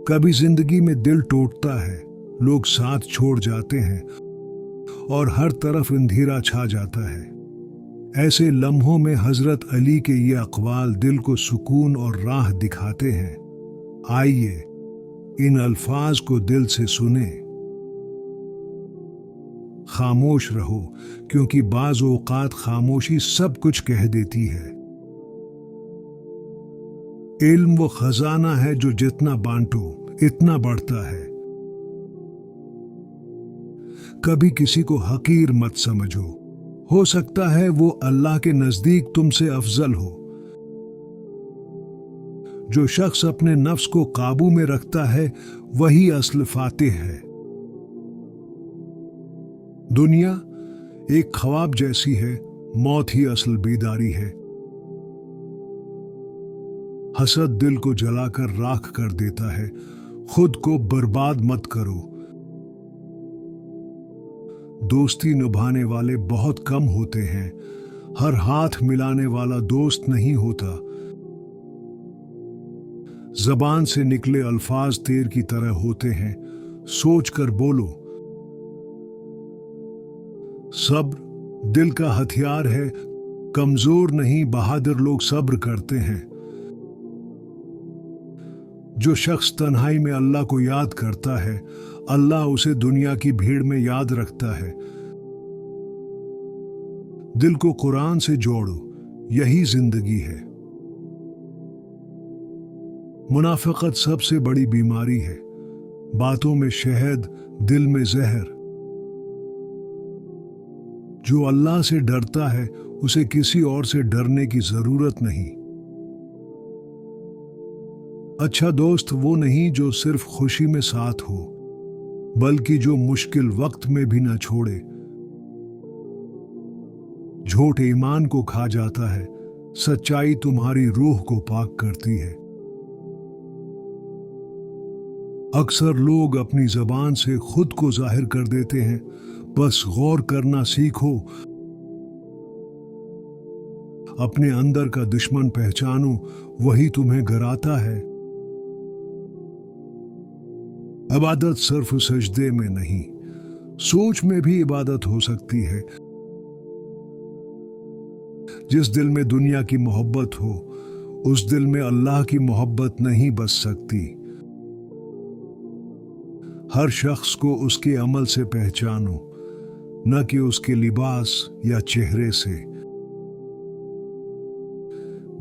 कभी जिंदगी में दिल टूटता है, लोग साथ छोड़ जाते हैं और हर तरफ अंधेरा छा जाता है। ऐसे लम्हों में हजरत अली के ये अक़वाल दिल को सुकून और राह दिखाते हैं। आइए इन अल्फाज को दिल से सुने। खामोश रहो, क्योंकि बाज़ औक़ात खामोशी सब कुछ कह देती है। इल्म वो खजाना है जो जितना बांटो इतना बढ़ता है। कभी किसी को हकीर मत समझो, हो सकता है वो अल्लाह के नजदीक तुमसे अफजल हो। जो शख्स अपने नफ्स को काबू में रखता है वही असल फातिह है। दुनिया एक ख्वाब जैसी है, मौत ही असल बेदारी है। हसद दिल को जलाकर राख कर देता है, खुद को बर्बाद मत करो। दोस्ती निभाने वाले बहुत कम होते हैं, हर हाथ मिलाने वाला दोस्त नहीं होता। जबान से निकले अल्फाज तीर की तरह होते हैं, सोच कर बोलो। सब्र दिल का हथियार है, कमजोर नहीं बहादुर लोग सब्र करते हैं। जो शख्स तन्हाई में अल्लाह को याद करता है, अल्लाह उसे दुनिया की भीड़ में याद रखता है। दिल को कुरान से जोड़ो, यही जिंदगी है। मुनाफिकत सबसे बड़ी बीमारी है, बातों में शहद दिल में जहर। जो अल्लाह से डरता है उसे किसी और से डरने की जरूरत नहीं। अच्छा दोस्त वो नहीं जो सिर्फ खुशी में साथ हो, बल्कि जो मुश्किल वक्त में भी ना छोड़े। झूठ ईमान को खा जाता है, सच्चाई तुम्हारी रूह को पाक करती है। अक्सर लोग अपनी जबान से खुद को जाहिर कर देते हैं, बस गौर करना सीखो। अपने अंदर का दुश्मन पहचानो, वही तुम्हें गिराता है। इबादत सिर्फ सजदे में नहीं, सोच में भी इबादत हो सकती है। जिस दिल में दुनिया की मोहब्बत हो, उस दिल में अल्लाह की मोहब्बत नहीं बस सकती। हर शख्स को उसके अमल से पहचानो, न कि उसके लिबास या चेहरे से।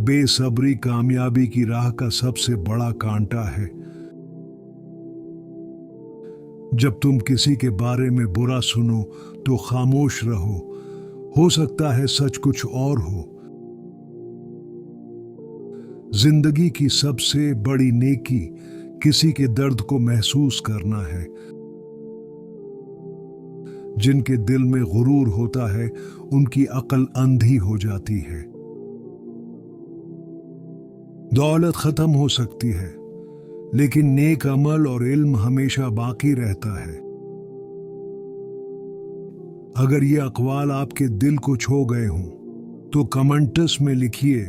बेसब्री कामयाबी की राह का सबसे बड़ा कांटा है। जब तुम किसी के बारे में बुरा सुनो तो खामोश रहो, हो सकता है सच कुछ और हो। जिंदगी की सबसे बड़ी नेकी किसी के दर्द को महसूस करना है। जिनके दिल में गुरूर होता है, उनकी अक्ल अंधी हो जाती है। दौलत खत्म हो सकती है, लेकिन नेक अमल और इल्म हमेशा बाकी रहता है। अगर ये अक़वाल आपके दिल को छू गए हों, तो कमेंट्स में लिखिए,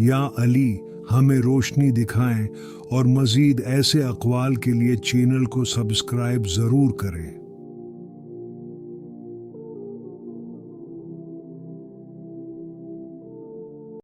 या अली हमें रोशनी दिखाएं, और मज़ीद ऐसे अक़वाल के लिए चैनल को सब्सक्राइब ज़रूर करें।